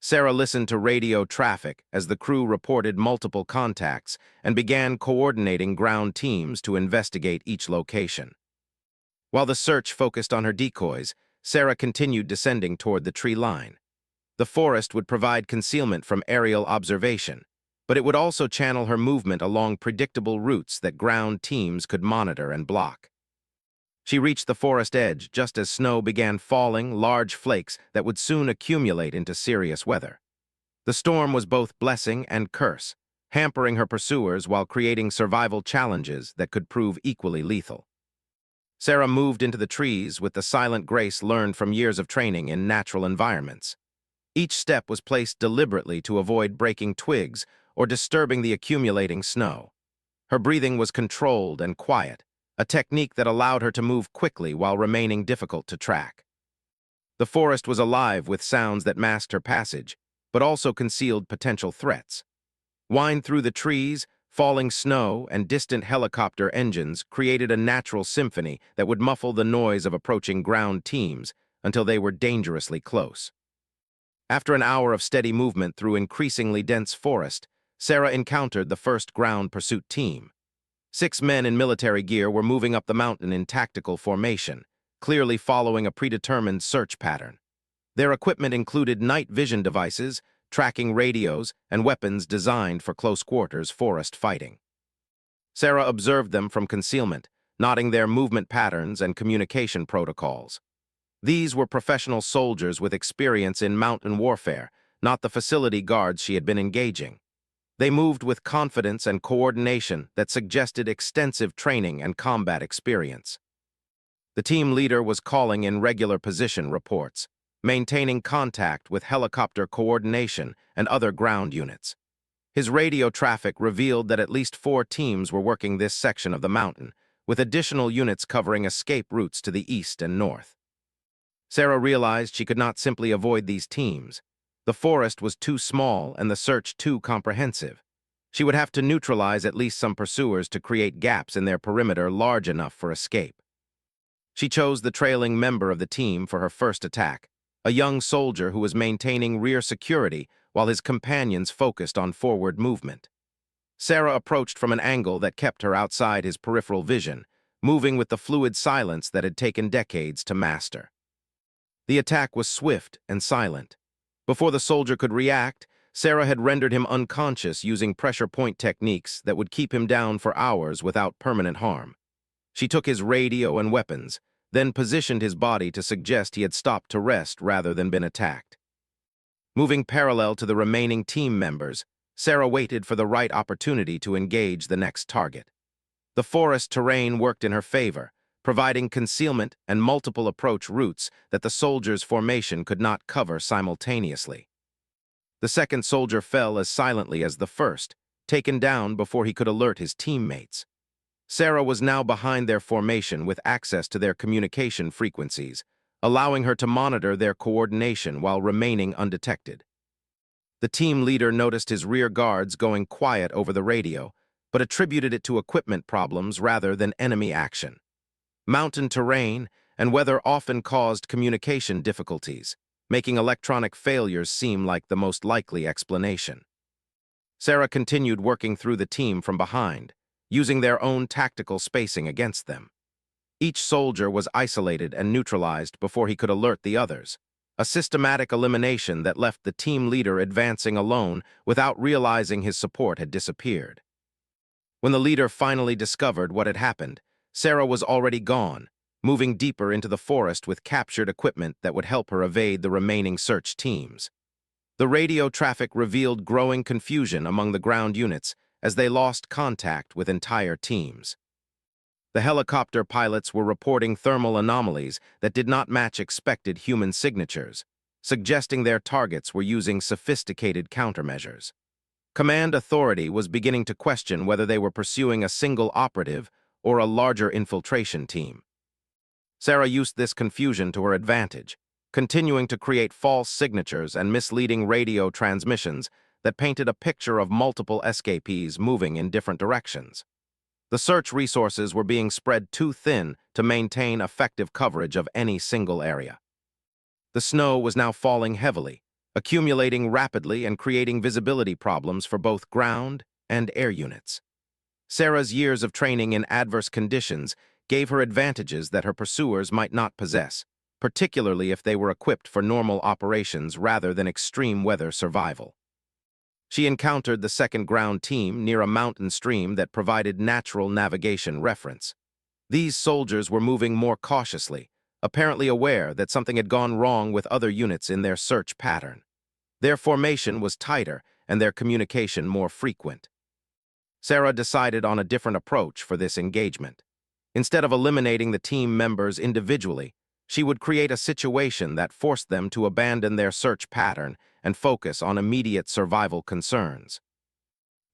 Sarah listened to radio traffic as the crew reported multiple contacts and began coordinating ground teams to investigate each location. While the search focused on her decoys, Sarah continued descending toward the tree line. The forest would provide concealment from aerial observation, but it would also channel her movement along predictable routes that ground teams could monitor and block. She reached the forest edge just as snow began falling, large flakes that would soon accumulate into serious weather. The storm was both blessing and curse, hampering her pursuers while creating survival challenges that could prove equally lethal. Sarah moved into the trees with the silent grace learned from years of training in natural environments. Each step was placed deliberately to avoid breaking twigs or disturbing the accumulating snow. Her breathing was controlled and quiet, a technique that allowed her to move quickly while remaining difficult to track. The forest was alive with sounds that masked her passage, but also concealed potential threats. Whined through the trees, falling snow, and distant helicopter engines created a natural symphony that would muffle the noise of approaching ground teams until they were dangerously close. After an hour of steady movement through increasingly dense forest, Sarah encountered the first ground pursuit team. 6 men in military gear were moving up the mountain in tactical formation, clearly following a predetermined search pattern. Their equipment included night vision devices, tracking radios, and weapons designed for close-quarters forest fighting. Sarah observed them from concealment, noting their movement patterns and communication protocols. These were professional soldiers with experience in mountain warfare, not the facility guards she had been engaging. They moved with confidence and coordination that suggested extensive training and combat experience. The team leader was calling in regular position reports, maintaining contact with helicopter coordination and other ground units. His radio traffic revealed that at least 4 teams were working this section of the mountain, with additional units covering escape routes to the east and north. Sarah realized she could not simply avoid these teams. The forest was too small and the search too comprehensive. She would have to neutralize at least some pursuers to create gaps in their perimeter large enough for escape. She chose the trailing member of the team for her first attack, a young soldier who was maintaining rear security while his companions focused on forward movement. Sarah approached from an angle that kept her outside his peripheral vision, moving with the fluid silence that had taken decades to master. The attack was swift and silent. Before the soldier could react, Sarah had rendered him unconscious using pressure point techniques that would keep him down for hours without permanent harm. She took his radio and weapons, then positioned his body to suggest he had stopped to rest rather than been attacked. Moving parallel to the remaining team members, Sarah waited for the right opportunity to engage the next target. The forest terrain worked in her favor, providing concealment and multiple approach routes that the soldiers' formation could not cover simultaneously. The second soldier fell as silently as the first, taken down before he could alert his teammates. Sarah was now behind their formation with access to their communication frequencies, allowing her to monitor their coordination while remaining undetected. The team leader noticed his rear guards going quiet over the radio, but attributed it to equipment problems rather than enemy action. Mountain terrain and weather often caused communication difficulties, making electronic failures seem like the most likely explanation. Sarah continued working through the team from behind, using their own tactical spacing against them. Each soldier was isolated and neutralized before he could alert the others, a systematic elimination that left the team leader advancing alone without realizing his support had disappeared. When the leader finally discovered what had happened, Sarah was already gone, moving deeper into the forest with captured equipment that would help her evade the remaining search teams. The radio traffic revealed growing confusion among the ground units as they lost contact with entire teams. The helicopter pilots were reporting thermal anomalies that did not match expected human signatures, suggesting their targets were using sophisticated countermeasures. Command authority was beginning to question whether they were pursuing a single operative or a larger infiltration team. Sarah used this confusion to her advantage, continuing to create false signatures and misleading radio transmissions that painted a picture of multiple escapees moving in different directions. The search resources were being spread too thin to maintain effective coverage of any single area. The snow was now falling heavily, accumulating rapidly and creating visibility problems for both ground and air units. Sarah's years of training in adverse conditions gave her advantages that her pursuers might not possess, particularly if they were equipped for normal operations rather than extreme weather survival. She encountered the second ground team near a mountain stream that provided natural navigation reference. These soldiers were moving more cautiously, apparently aware that something had gone wrong with other units in their search pattern. Their formation was tighter and their communication more frequent. Sarah decided on a different approach for this engagement. Instead of eliminating the team members individually, she would create a situation that forced them to abandon their search pattern and focus on immediate survival concerns.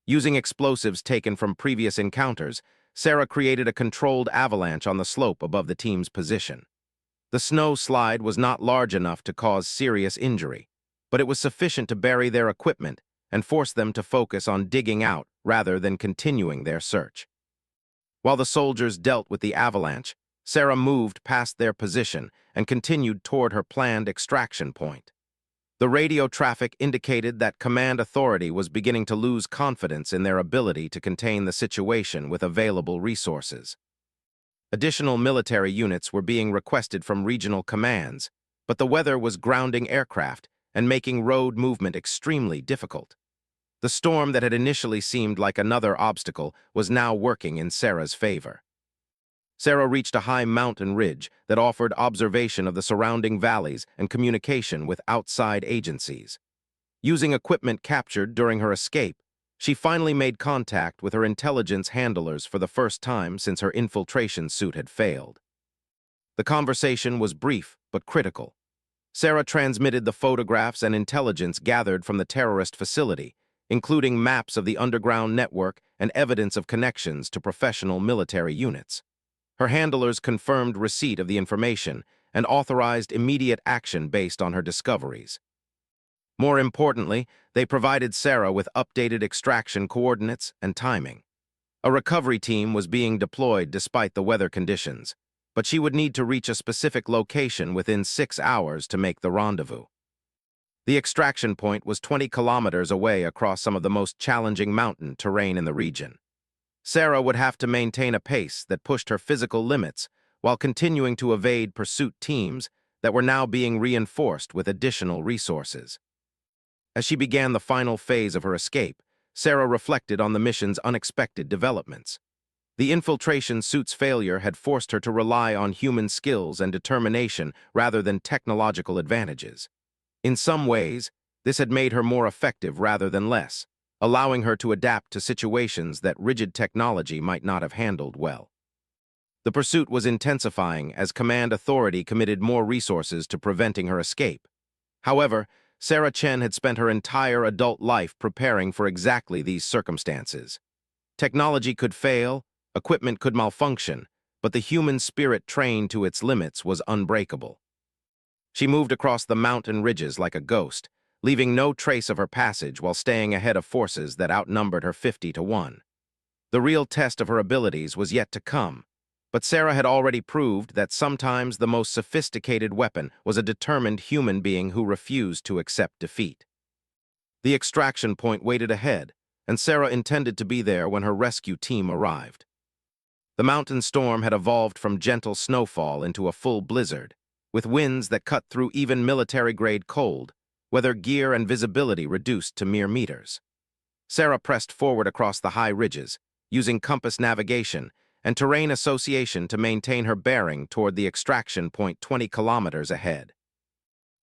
Using explosives taken from previous encounters, Sarah created a controlled avalanche on the slope above the team's position. The snow slide was not large enough to cause serious injury, but it was sufficient to bury their equipment and force them to focus on digging out rather than continuing their search. While the soldiers dealt with the avalanche, Sarah moved past their position and continued toward her planned extraction point. The radio traffic indicated that command authority was beginning to lose confidence in their ability to contain the situation with available resources. Additional military units were being requested from regional commands, but the weather was grounding aircraft and making road movement extremely difficult. The storm that had initially seemed like another obstacle was now working in Sarah's favor. Sarah reached a high mountain ridge that offered observation of the surrounding valleys and communication with outside agencies. Using equipment captured during her escape, she finally made contact with her intelligence handlers for the first time since her infiltration suit had failed. The conversation was brief but critical. Sarah transmitted the photographs and intelligence gathered from the terrorist facility, including maps of the underground network and evidence of connections to professional military units. Her handlers confirmed receipt of the information and authorized immediate action based on her discoveries. More importantly, they provided Sarah with updated extraction coordinates and timing. A recovery team was being deployed despite the weather conditions, but she would need to reach a specific location within 6 hours to make the rendezvous. The extraction point was 20 kilometers away across some of the most challenging mountain terrain in the region. Sarah would have to maintain a pace that pushed her physical limits while continuing to evade pursuit teams that were now being reinforced with additional resources. As she began the final phase of her escape, Sarah reflected on the mission's unexpected developments. The infiltration suit's failure had forced her to rely on human skills and determination rather than technological advantages. In some ways, this had made her more effective rather than less, allowing her to adapt to situations that rigid technology might not have handled well. The pursuit was intensifying as command authority committed more resources to preventing her escape. However, Sarah Chen had spent her entire adult life preparing for exactly these circumstances. Technology could fail, equipment could malfunction, but the human spirit trained to its limits was unbreakable. She moved across the mountain ridges like a ghost, leaving no trace of her passage while staying ahead of forces that outnumbered her 50-1. The real test of her abilities was yet to come, but Sarah had already proved that sometimes the most sophisticated weapon was a determined human being who refused to accept defeat. The extraction point waited ahead, and Sarah intended to be there when her rescue team arrived. The mountain storm had evolved from gentle snowfall into a full blizzard, with winds that cut through even military-grade cold, whether gear and visibility reduced to mere meters. Sarah pressed forward across the high ridges, using compass navigation and terrain association to maintain her bearing toward the extraction point 20 kilometers ahead.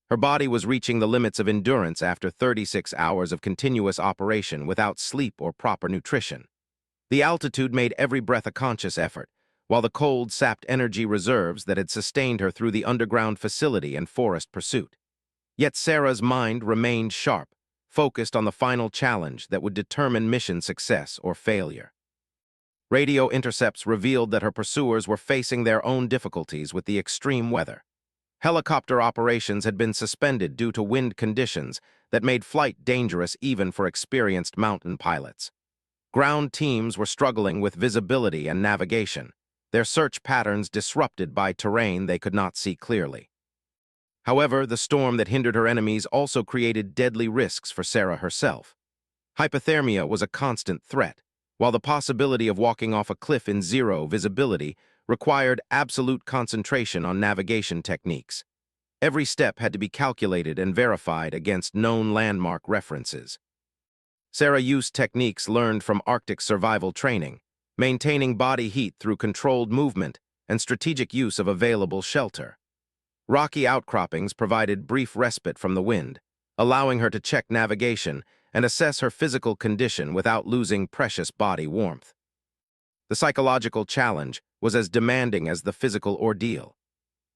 Her body was reaching the limits of endurance after 36 hours of continuous operation without sleep or proper nutrition. The altitude made every breath a conscious effort, while the cold sapped energy reserves that had sustained her through the underground facility and forest pursuit. Yet Sarah's mind remained sharp, focused on the final challenge that would determine mission success or failure. Radio intercepts revealed that her pursuers were facing their own difficulties with the extreme weather. Helicopter operations had been suspended due to wind conditions that made flight dangerous even for experienced mountain pilots. Ground teams were struggling with visibility and navigation, their search patterns disrupted by terrain they could not see clearly. However, the storm that hindered her enemies also created deadly risks for Sarah herself. Hypothermia was a constant threat, while the possibility of walking off a cliff in zero visibility required absolute concentration on navigation techniques. Every step had to be calculated and verified against known landmark references. Sarah used techniques learned from Arctic survival training, maintaining body heat through controlled movement and strategic use of available shelter. Rocky outcroppings provided brief respite from the wind, allowing her to check navigation and assess her physical condition without losing precious body warmth. The psychological challenge was as demanding as the physical ordeal.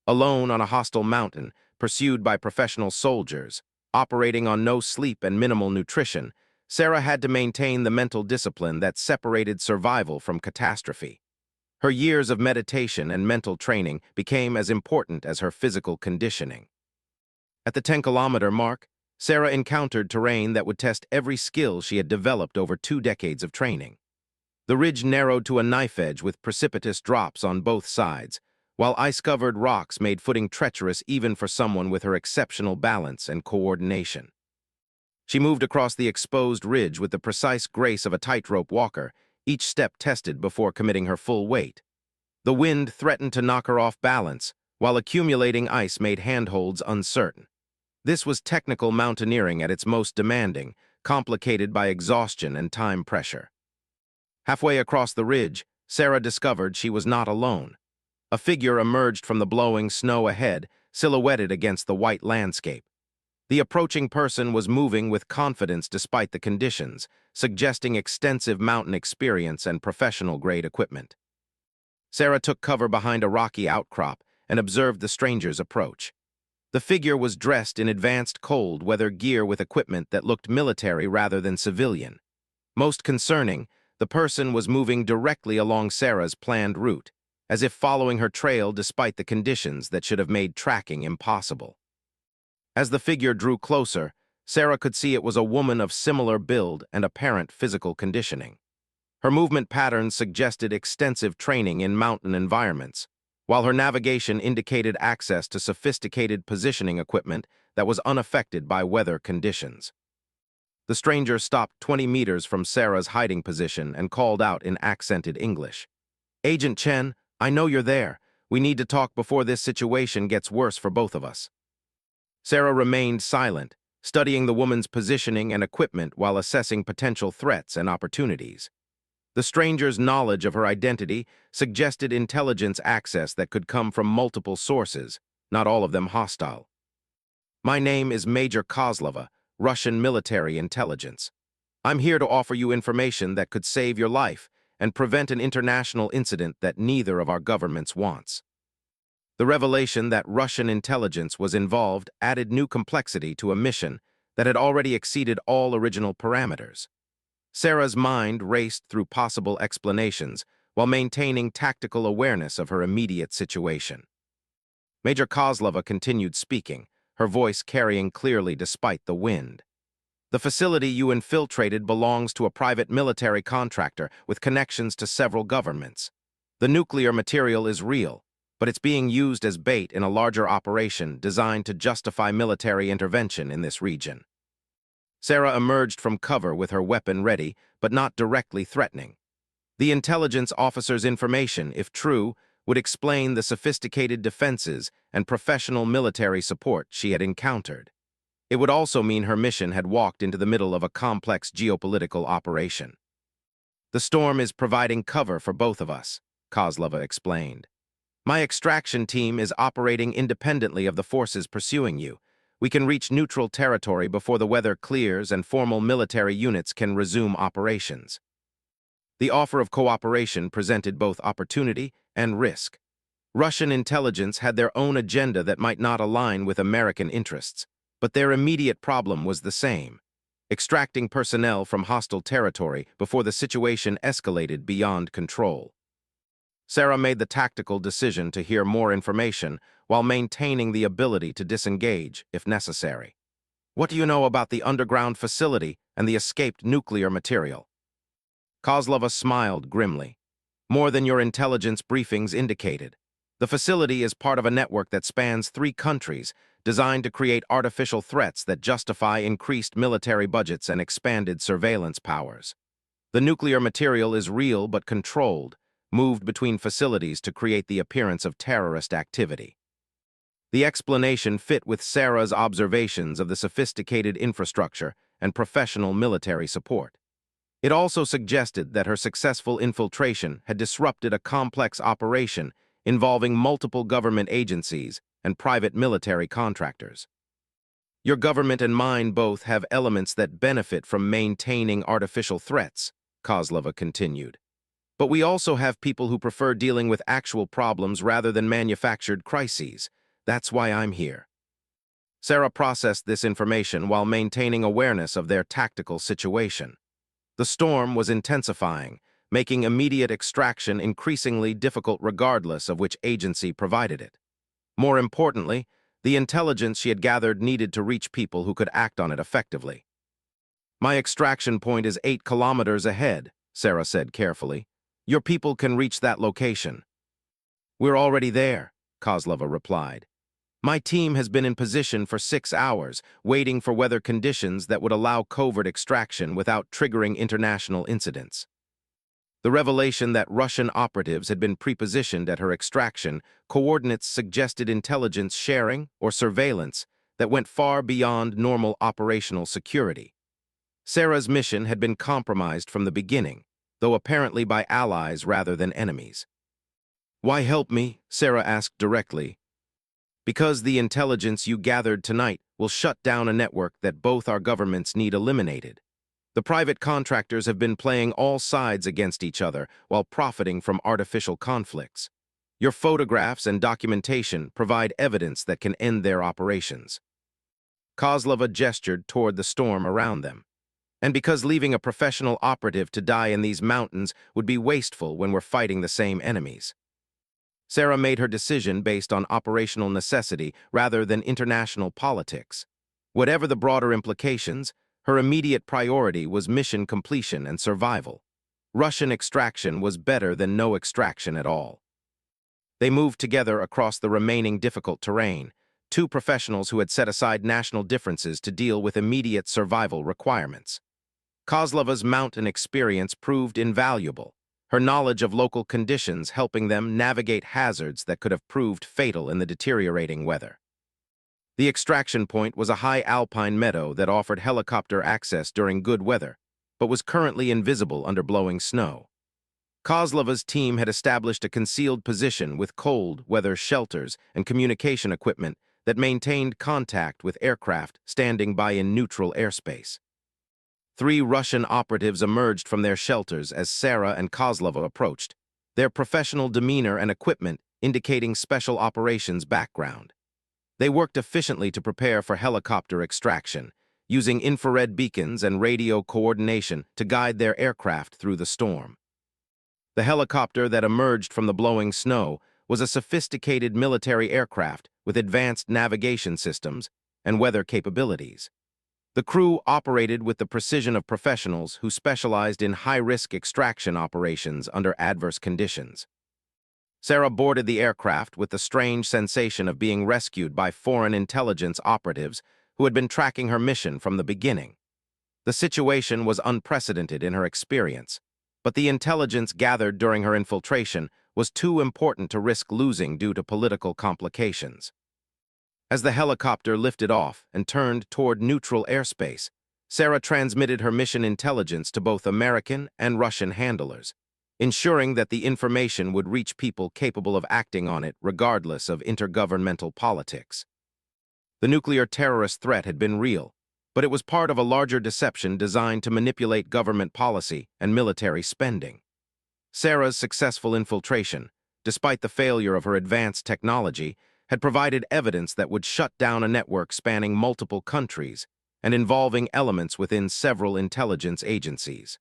Alone on a hostile mountain, pursued by professional soldiers, operating on no sleep and minimal nutrition, Sarah had to maintain the mental discipline that separated survival from catastrophe. Her years of meditation and mental training became as important as her physical conditioning. At the 10-kilometer mark, Sarah encountered terrain that would test every skill she had developed over 2 decades of training. The ridge narrowed to a knife edge with precipitous drops on both sides, while ice-covered rocks made footing treacherous even for someone with her exceptional balance and coordination. She moved across the exposed ridge with the precise grace of a tightrope walker, each step tested before committing her full weight. The wind threatened to knock her off balance, while accumulating ice made handholds uncertain. This was technical mountaineering at its most demanding, complicated by exhaustion and time pressure. Halfway across the ridge, Sarah discovered she was not alone. A figure emerged from the blowing snow ahead, silhouetted against the white landscape. The approaching person was moving with confidence despite the conditions, suggesting extensive mountain experience and professional-grade equipment. Sarah took cover behind a rocky outcrop and observed the stranger's approach. The figure was dressed in advanced cold-weather gear with equipment that looked military rather than civilian. Most concerning, the person was moving directly along Sarah's planned route, as if following her trail despite the conditions that should have made tracking impossible. As the figure drew closer, Sarah could see it was a woman of similar build and apparent physical conditioning. Her movement patterns suggested extensive training in mountain environments, while her navigation indicated access to sophisticated positioning equipment that was unaffected by weather conditions. The stranger stopped 20 meters from Sarah's hiding position and called out in accented English. "Agent Chen, I know you're there. We need to talk before this situation gets worse for both of us." Sarah remained silent, studying the woman's positioning and equipment while assessing potential threats and opportunities. The stranger's knowledge of her identity suggested intelligence access that could come from multiple sources, not all of them hostile. "My name is Major Kozlova, Russian military intelligence. I'm here to offer you information that could save your life and prevent an international incident that neither of our governments wants." The revelation that Russian intelligence was involved added new complexity to a mission that had already exceeded all original parameters. Sarah's mind raced through possible explanations while maintaining tactical awareness of her immediate situation. Major Kozlova continued speaking, her voice carrying clearly despite the wind. "The facility you infiltrated belongs to a private military contractor with connections to several governments. The nuclear material is real, but it's being used as bait in a larger operation designed to justify military intervention in this region." Sarah emerged from cover with her weapon ready, but not directly threatening. The intelligence officer's information, if true, would explain the sophisticated defenses and professional military support she had encountered. It would also mean her mission had walked into the middle of a complex geopolitical operation. "The storm is providing cover for both of us," Kozlova explained. "My extraction team is operating independently of the forces pursuing you. We can reach neutral territory before the weather clears and formal military units can resume operations." The offer of cooperation presented both opportunity and risk. Russian intelligence had their own agenda that might not align with American interests, but their immediate problem was the same: extracting personnel from hostile territory before the situation escalated beyond control. Sarah made the tactical decision to hear more information while maintaining the ability to disengage if necessary. "What do you know about the underground facility and the escaped nuclear material?" Kozlova smiled grimly. "More than your intelligence briefings indicated. The facility is part of a network that spans 3 countries, designed to create artificial threats that justify increased military budgets and expanded surveillance powers. The nuclear material is real but controlled, moved between facilities to create the appearance of terrorist activity. The explanation fit with Sarah's observations of the sophisticated infrastructure and professional military support. It also suggested that her successful infiltration had disrupted a complex operation involving multiple government agencies and private military contractors. Your government and mine both have elements that benefit from maintaining artificial threats, Kozlova continued. But we also have people who prefer dealing with actual problems rather than manufactured crises. That's why I'm here. Sarah processed this information while maintaining awareness of their tactical situation. The storm was intensifying, making immediate extraction increasingly difficult regardless of which agency provided it. More importantly, the intelligence she had gathered needed to reach people who could act on it effectively. My extraction point is 8 kilometers ahead, Sarah said carefully. Your people can reach that location. We're already there, Kozlova replied. My team has been in position for 6 hours, waiting for weather conditions that would allow covert extraction without triggering international incidents. The revelation that Russian operatives had been prepositioned at her extraction coordinates suggested intelligence sharing or surveillance that went far beyond normal operational security. Sarah's mission had been compromised from the beginning, though apparently by allies rather than enemies. Why help me? Sarah asked directly. Because the intelligence you gathered tonight will shut down a network that both our governments need eliminated. The private contractors have been playing all sides against each other while profiting from artificial conflicts. Your photographs and documentation provide evidence that can end their operations. Kozlova gestured toward the storm around them. And because leaving a professional operative to die in these mountains would be wasteful when we're fighting the same enemies. Sarah made her decision based on operational necessity rather than international politics. Whatever the broader implications, her immediate priority was mission completion and survival. Russian extraction was better than no extraction at all. They moved together across the remaining difficult terrain, 2 professionals who had set aside national differences to deal with immediate survival requirements. Kozlova's mountain experience proved invaluable, her knowledge of local conditions helping them navigate hazards that could have proved fatal in the deteriorating weather. The extraction point was a high alpine meadow that offered helicopter access during good weather, but was currently invisible under blowing snow. Kozlova's team had established a concealed position with cold weather shelters and communication equipment that maintained contact with aircraft standing by in neutral airspace. 3 Russian operatives emerged from their shelters as Sarah and Kozlova approached, their professional demeanor and equipment indicating special operations background. They worked efficiently to prepare for helicopter extraction, using infrared beacons and radio coordination to guide their aircraft through the storm. The helicopter that emerged from the blowing snow was a sophisticated military aircraft with advanced navigation systems and weather capabilities. The crew operated with the precision of professionals who specialized in high-risk extraction operations under adverse conditions. Sarah boarded the aircraft with the strange sensation of being rescued by foreign intelligence operatives who had been tracking her mission from the beginning. The situation was unprecedented in her experience, but the intelligence gathered during her infiltration was too important to risk losing due to political complications. As the helicopter lifted off and turned toward neutral airspace, Sarah transmitted her mission intelligence to both American and Russian handlers, ensuring that the information would reach people capable of acting on it regardless of intergovernmental politics. The nuclear terrorist threat had been real, but it was part of a larger deception designed to manipulate government policy and military spending. Sarah's successful infiltration, despite the failure of her advanced technology, had provided evidence that would shut down a network spanning multiple countries and involving elements within several intelligence agencies.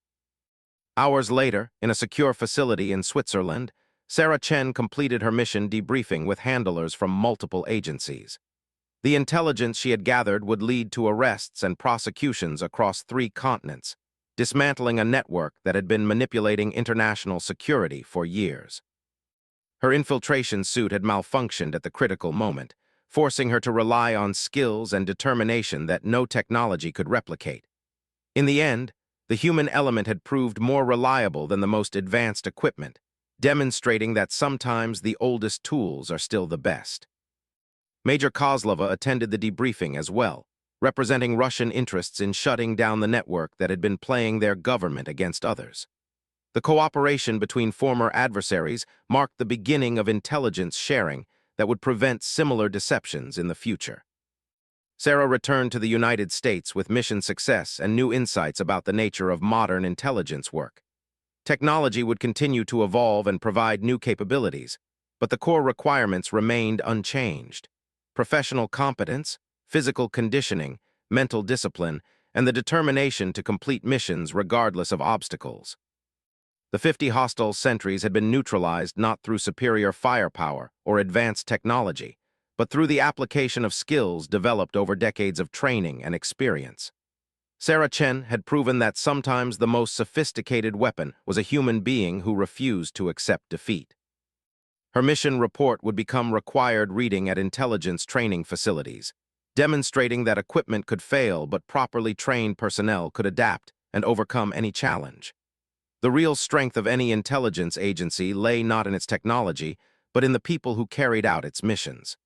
Hours later, in a secure facility in Switzerland, Sarah Chen completed her mission debriefing with handlers from multiple agencies. The intelligence she had gathered would lead to arrests and prosecutions across 3 continents, dismantling a network that had been manipulating international security for years. Her infiltration suit had malfunctioned at the critical moment, forcing her to rely on skills and determination that no technology could replicate. In the end, the human element had proved more reliable than the most advanced equipment, demonstrating that sometimes the oldest tools are still the best. Major Kozlova attended the debriefing as well, representing Russian interests in shutting down the network that had been playing their government against others. The cooperation between former adversaries marked the beginning of intelligence sharing that would prevent similar deceptions in the future. Sarah returned to the United States with mission success and new insights about the nature of modern intelligence work. Technology would continue to evolve and provide new capabilities, but the core requirements remained unchanged. Professional competence, physical conditioning, mental discipline, and the determination to complete missions regardless of obstacles. The 50 hostile sentries had been neutralized not through superior firepower or advanced technology, but through the application of skills developed over decades of training and experience. Sarah Chen had proven that sometimes the most sophisticated weapon was a human being who refused to accept defeat. Her mission report would become required reading at intelligence training facilities, demonstrating that equipment could fail but properly trained personnel could adapt and overcome any challenge. The real strength of any intelligence agency lay not in its technology, but in the people who carried out its missions.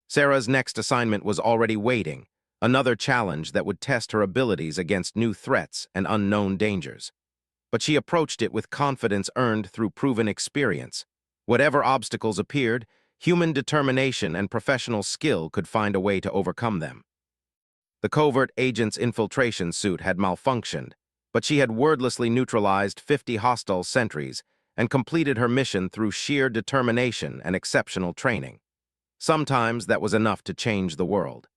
Sarah's next assignment was already waiting, another challenge that would test her abilities against new threats and unknown dangers. But she approached it with confidence earned through proven experience. Whatever obstacles appeared, human determination and professional skill could find a way to overcome them. The covert agent's infiltration suit had malfunctioned, but she had wordlessly neutralized 50 hostile sentries and completed her mission through sheer determination and exceptional training. Sometimes that was enough to change the world.